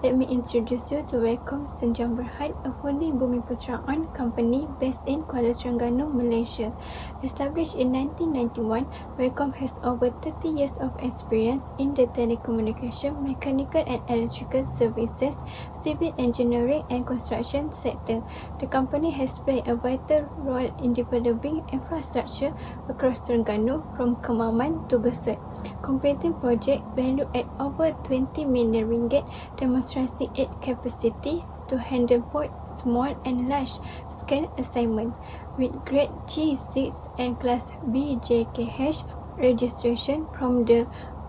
let me introduce you to Waycom Sdn, a fully Bumiputra-owned company based in Kuala Terengganu, Malaysia. Established in 1991, Waycom has over 30 years of experience in the telecommunication, mechanical and electrical services, civil engineering and construction sector. The company has played a vital role in developing infrastructure across Terengganu from Kemaman to Besut, completing projects valued at over 20 million ringgit, demonstrating its capacity to handle both small and large-scale assignments, with grade G6 and class BJKH registration from the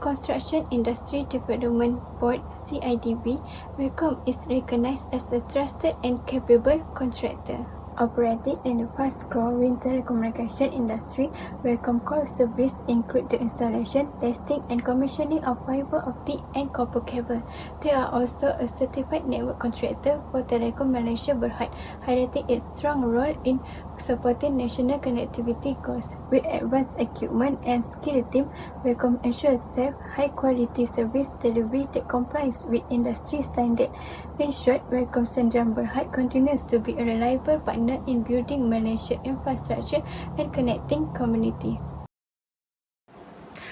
Construction Industry Development Board (CIDB). Waycom is recognized as a trusted and capable contractor. Operating in the fast-growing telecommunication industry, Waycom core service include the installation, testing, and commissioning of fiber optic and copper cable. They are also a certified network contractor for Telekom Malaysia Berhad, highlighting its strong role in supporting national connectivity goals. With advanced equipment and skilled team, Waycom ensures safe, high-quality service delivery that complies with industry standards. In short, Waycom Sdn Berhad continues to be a reliable partner in building Malaysia infrastructure and connecting communities.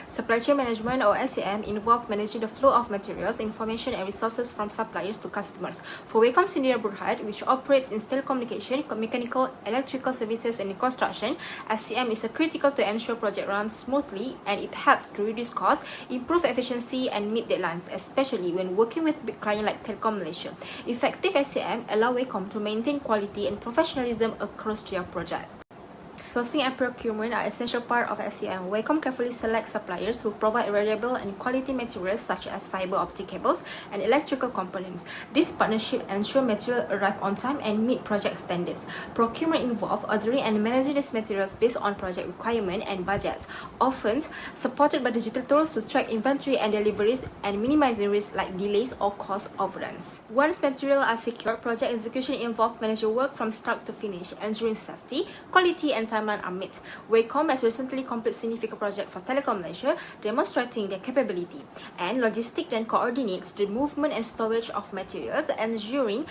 Supply chain management or SCM involves managing the flow of materials, information and resources from suppliers to customers. For Waycom Sdn Berhad, which operates in telecommunication, mechanical, electrical services and construction, SCM is critical to ensure project runs smoothly, and it helps to reduce costs, improve efficiency and meet deadlines, especially when working with big clients like Telekom Malaysia. Effective SCM allow Waycom to maintain quality and professionalism across their projects. Sourcing and procurement are essential part of SCM. Waycom carefully selects suppliers who provide reliable and quality materials such as fiber optic cables and electrical components. This partnership ensures materials arrive on time and meet project standards. Procurement involves ordering and managing these materials based on project requirement and budgets, often supported by digital tools to track inventory and deliveries and minimizing risks like delays or cost overruns. Once materials are secured, project execution involves managing work from start to finish, ensuring safety, quality and timeline are met. Waycom has recently completed significant project for Telekom Malaysia, demonstrating their capability, and logistics then coordinates the movement and storage of materials, ensuring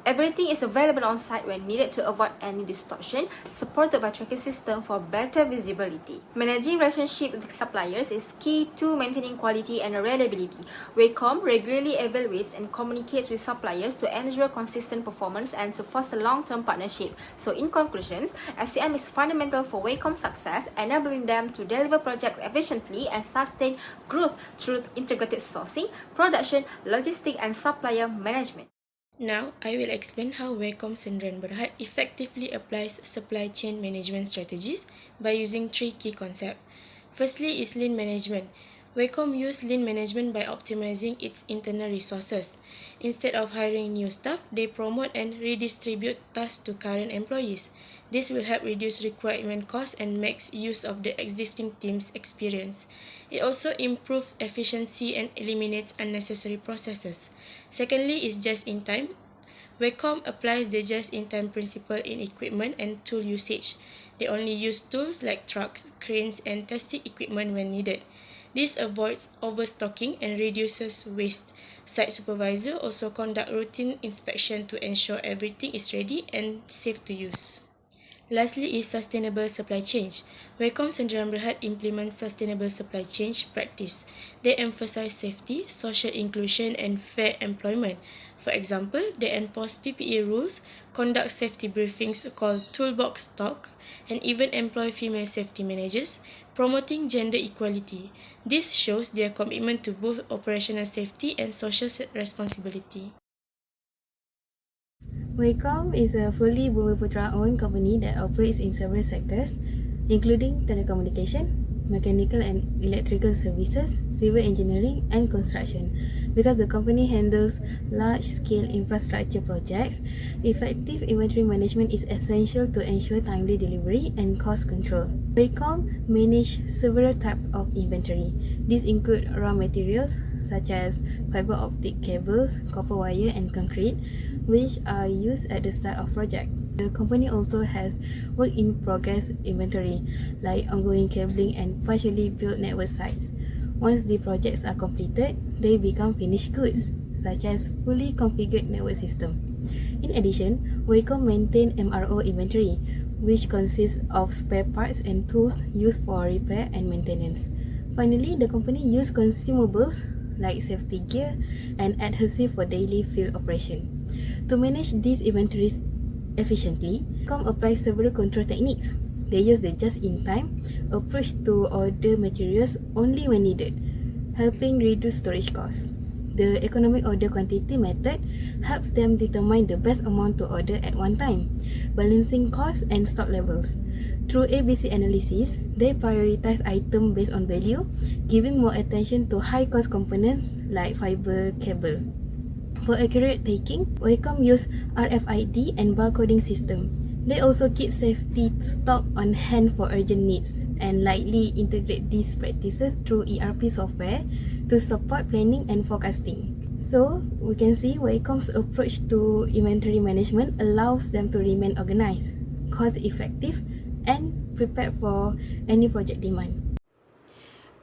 everything is available on site when needed to avoid any distortion, supported by tracking system for better visibility. Managing relationship with suppliers is key to maintaining quality and reliability. Waycom regularly evaluates and communicates with suppliers to ensure consistent performance and to foster long-term partnership. So in conclusion, SCM is fundamental for Waycom's success, enabling them to deliver projects efficiently and sustain growth through integrated sourcing, production, logistics and supplier management. Now, I will explain how Waycom Sdn Berhad effectively applies supply chain management strategies by using 3 key concepts. Firstly is lean management. Waycom uses lean management by optimizing its internal resources. Instead of hiring new staff, they promote and redistribute tasks to current employees. This will help reduce requirement costs and makes use of the existing team's experience. It also improves efficiency and eliminates unnecessary processes. Secondly is just-in-time. Waycom applies the just-in-time principle in equipment and tool usage. They only use tools like trucks, cranes, and testing equipment when needed. This avoids overstocking and reduces waste. Site supervisor also conduct routine inspection to ensure everything is ready and safe to use. Lastly is sustainable supply chain. Waycom Sdn Berhad implements sustainable supply chain practice. They emphasize safety, social inclusion, and fair employment. For example, they enforce PPE rules, conduct safety briefings called toolbox talk, and even employ female safety managers, promoting gender equality. This shows their commitment to both operational safety and social responsibility. Waycom is a fully Bumiputra-owned company that operates in several sectors, including telecommunication, mechanical and electrical services, civil engineering, and construction. Because the company handles large-scale infrastructure projects, effective inventory management is essential to ensure timely delivery and cost control. Waycom manages several types of inventory. These include raw materials such as fiber optic cables, copper wire, and concrete, which are used at the start of project. The company also has work-in-progress inventory, like ongoing cabling and partially built network sites. Once the projects are completed, they become finished goods. such as fully configured network system. In addition, Waycom maintains MRO inventory, which consists of spare parts and tools used for repair and maintenance. Finally, the company uses consumables like safety gear and adhesive for daily field operation. To manage these inventories efficiently, Waycom applies several control techniques. They use the just-in-time approach to order materials only when needed, helping reduce storage costs. The economic order quantity method helps them determine the best amount to order at one time, balancing costs and stock levels. Through ABC analysis, they prioritize items based on value, giving more attention to high-cost components like fiber cable. For accurate taking, Waycom use RFID and barcoding system. They also keep safety stock on hand for urgent needs and likely integrate these practices through ERP software to support planning and forecasting. So, we can see Waycom's approach to inventory management allows them to remain organized, cost-effective, and prepared for any project demand.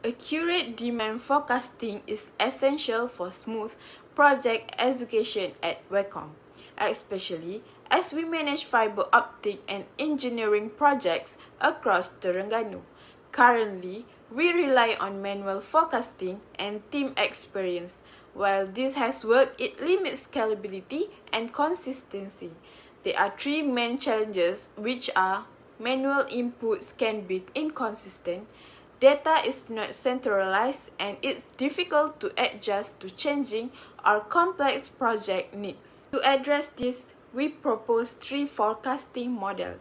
Accurate demand forecasting is essential for smooth project execution at Waycom, especially as we manage fiber optic and engineering projects across Terengganu. Currently, we rely on manual forecasting and team experience. While this has worked, it limits scalability and consistency. There are three main challenges, which are manual inputs can be inconsistent, data is not centralized, and it's difficult to adjust to changing or complex project needs. To address this, we propose three forecasting models.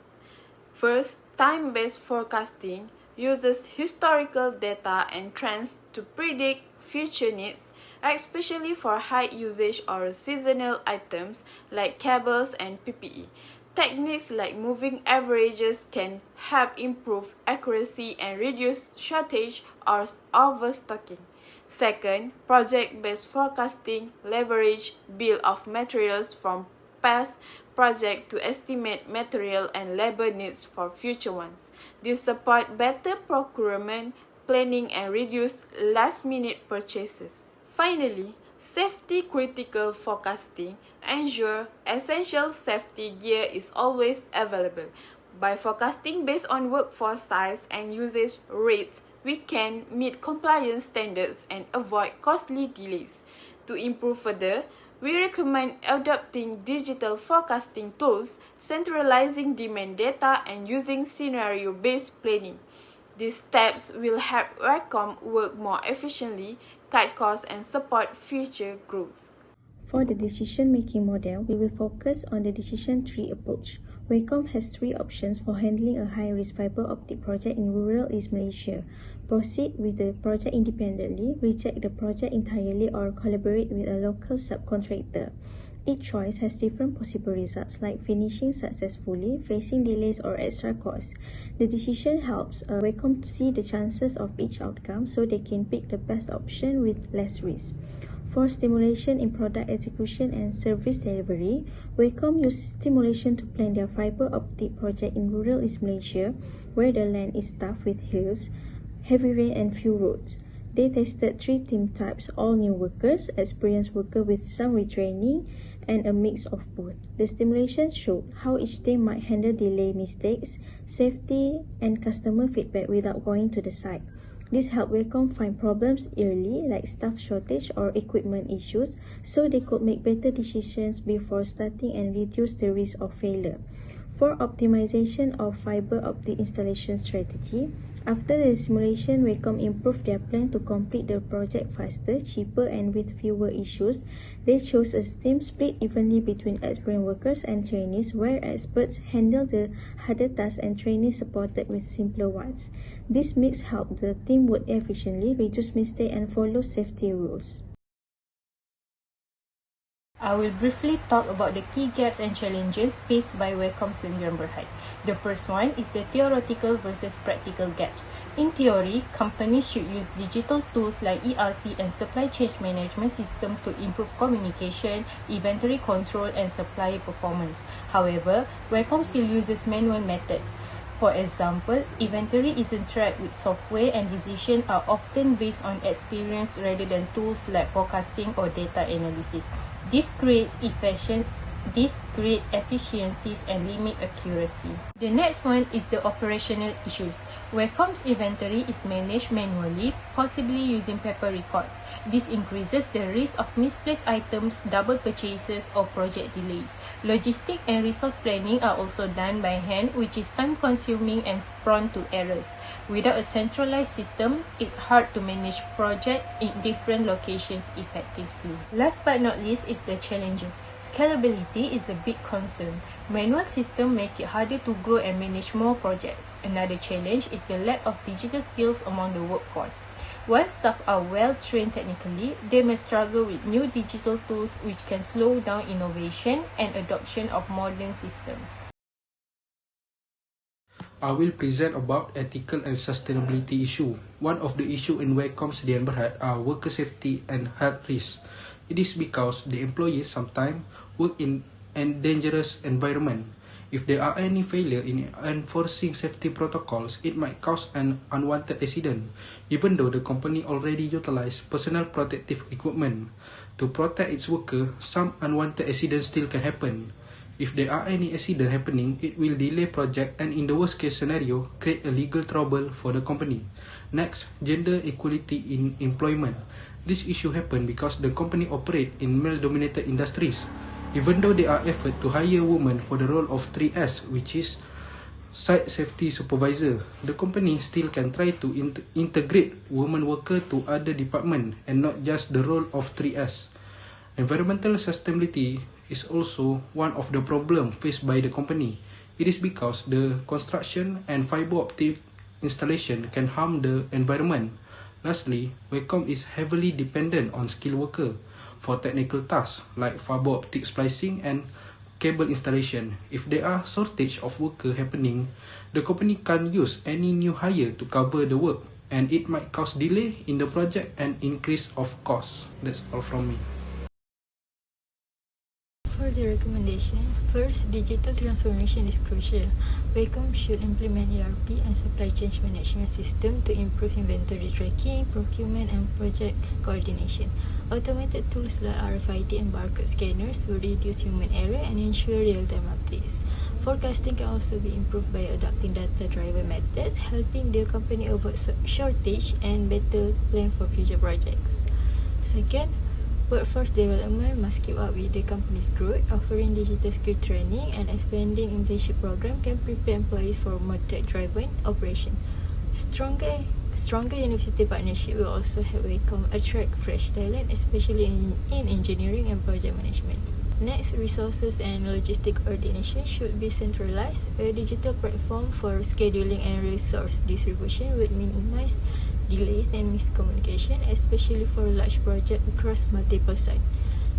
First, time-based forecasting uses historical data and trends to predict future needs, especially for high usage or seasonal items like cables and PPE. Techniques like moving averages can help improve accuracy and reduce shortage or overstocking. Second, project-based forecasting leverage bill of materials from past projects to estimate material and labor needs for future ones. This supports better procurement, planning, and reduce last-minute purchases. Finally, safety-critical forecasting ensures essential safety gear is always available. By forecasting based on workforce size and usage rates, we can meet compliance standards and avoid costly delays. To improve further, we recommend adopting digital forecasting tools, centralizing demand data, and using scenario-based planning. These steps will help Waycom work more efficiently, cut costs, and support future growth. For the decision-making model, we will focus on the decision tree approach. Waycom has three options for handling a high-risk fiber optic project in rural East Malaysia. Proceed with the project independently, reject the project entirely, or collaborate with a local subcontractor. Each choice has different possible results, like finishing successfully, facing delays, or extra costs. The decision helps Waycom to see the chances of each outcome so they can pick the best option with less risk. For stimulation in product execution and service delivery, Waycom uses stimulation to plan their fiber optic project in rural East Malaysia, where the land is tough with hills, heavy rain, and few roads. They tested three team types: all new workers, experienced workers with some retraining, and a mix of both. The stimulation showed how each team might handle delay mistakes, safety, and customer feedback without going to the site. This helped Waycom find problems early, like staff shortage or equipment issues, so they could make better decisions before starting and reduce the risk of failure. For optimization of fiber optic installation strategy, after the simulation, Waycom improved their plan to complete the project faster, cheaper, and with fewer issues. They chose a team split evenly between experienced workers and trainees, where experts handled the harder tasks and trainees supported with simpler ones. This mix helped the team work efficiently, reduce mistakes, and follow safety rules. I will briefly talk about the key gaps and challenges faced by Waycom Sdn. The first one is the theoretical versus practical gaps. In theory, companies should use digital tools like ERP and supply chain management systems to improve communication, inventory control, and supplier performance. However, Waycom still uses manual methods. For example, inventory isn't tracked with software and decisions are often based on experience rather than tools like forecasting or data analysis. This creates efficiencies and limit accuracy. The next one is the operational issues. Waycom's inventory is managed manually, possibly using paper records. This increases the risk of misplaced items, double purchases, or project delays. Logistic and resource planning are also done by hand, which is time-consuming and prone to errors. Without a centralized system, it's hard to manage projects in different locations effectively. Last but not least is the challenges. Scalability is a big concern. Manual systems make it harder to grow and manage more projects. Another challenge is the lack of digital skills among the workforce. While staff are well trained technically, they may struggle with new digital tools which can slow down innovation and adoption of modern systems. I will present about ethical and sustainability issue. One of the issue in Waycom Sdn Berhad are worker safety and health risks. It is because the employees sometimes work in a dangerous environment. If there are any failure in enforcing safety protocols, it might cause an unwanted accident, even though the company already utilized personal protective equipment. To protect its worker, some unwanted accidents still can happen. If there are any accident happening, it will delay project and in the worst case scenario, create a legal trouble for the company. Next, gender equality in employment. This issue happen because the company operate in male-dominated industries. Even though there are efforts to hire women for the role of 3S, which is Site Safety Supervisor, the company still can try to integrate women worker to other departments and not just the role of 3S. Environmental sustainability is also one of the problems faced by the company. It is because the construction and fiber optic installation can harm the environment. Lastly, Waycom is heavily dependent on skilled workers for technical tasks like fiber optic splicing and cable installation. If there are shortage of workers happening, the company can't use any new hire to cover the work, and it might cause delay in the project and increase of costs. That's all from me. For the recommendation, first, digital transformation is crucial. Waycom should implement ERP and supply chain management system to improve inventory tracking, procurement, and project coordination. Automated tools like RFID and barcode scanners will reduce human error and ensure real-time updates. Forecasting can also be improved by adopting data-driven methods, helping the company avoid shortage and better plan for future projects. Second, workforce development must keep up with the company's growth. Offering digital skill training and expanding internship program can prepare employees for more tech-driven operation. Stronger university partnership will also help Waycom attract fresh talent, especially in engineering and project management. Next, resources and logistic coordination should be centralized. A digital platform for scheduling and resource distribution would minimize delays and miscommunication, especially for large projects across multiple sites.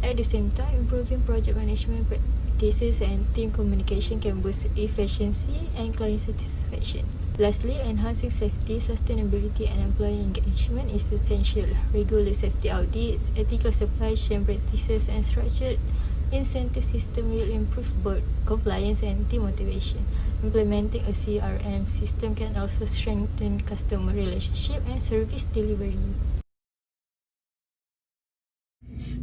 At the same time, improving project management practices and team communication can boost efficiency and client satisfaction. Lastly, enhancing safety, sustainability, and employee engagement is essential. Regular safety audits, ethical supply chain practices, and structured incentive system will improve both compliance and team motivation. Implementing a CRM system can also strengthen customer relationship and service delivery.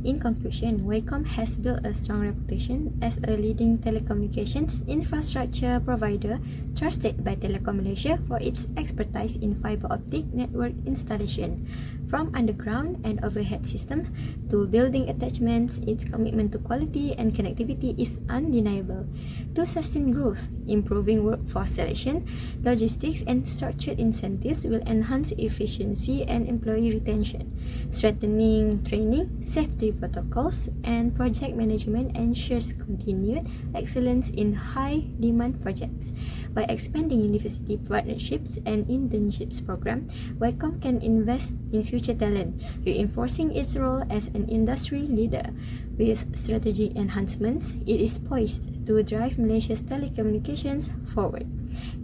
In conclusion, Waycom has built a strong reputation as a leading telecommunications infrastructure provider trusted by Telekom Malaysia for its expertise in fiber optic network installation. From underground and overhead systems to building attachments, its commitment to quality and connectivity is undeniable. To sustain growth, improving workforce selection, logistics, and structured incentives will enhance efficiency and employee retention. Strengthening training, safety protocols, and project management ensures continued excellence in high-demand projects. By expanding university partnerships and internships program, Waycom can invest in future talent, reinforcing its role as an industry leader. With strategy enhancements, it is poised to drive Malaysia's telecommunications forward.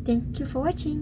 Thank you for watching.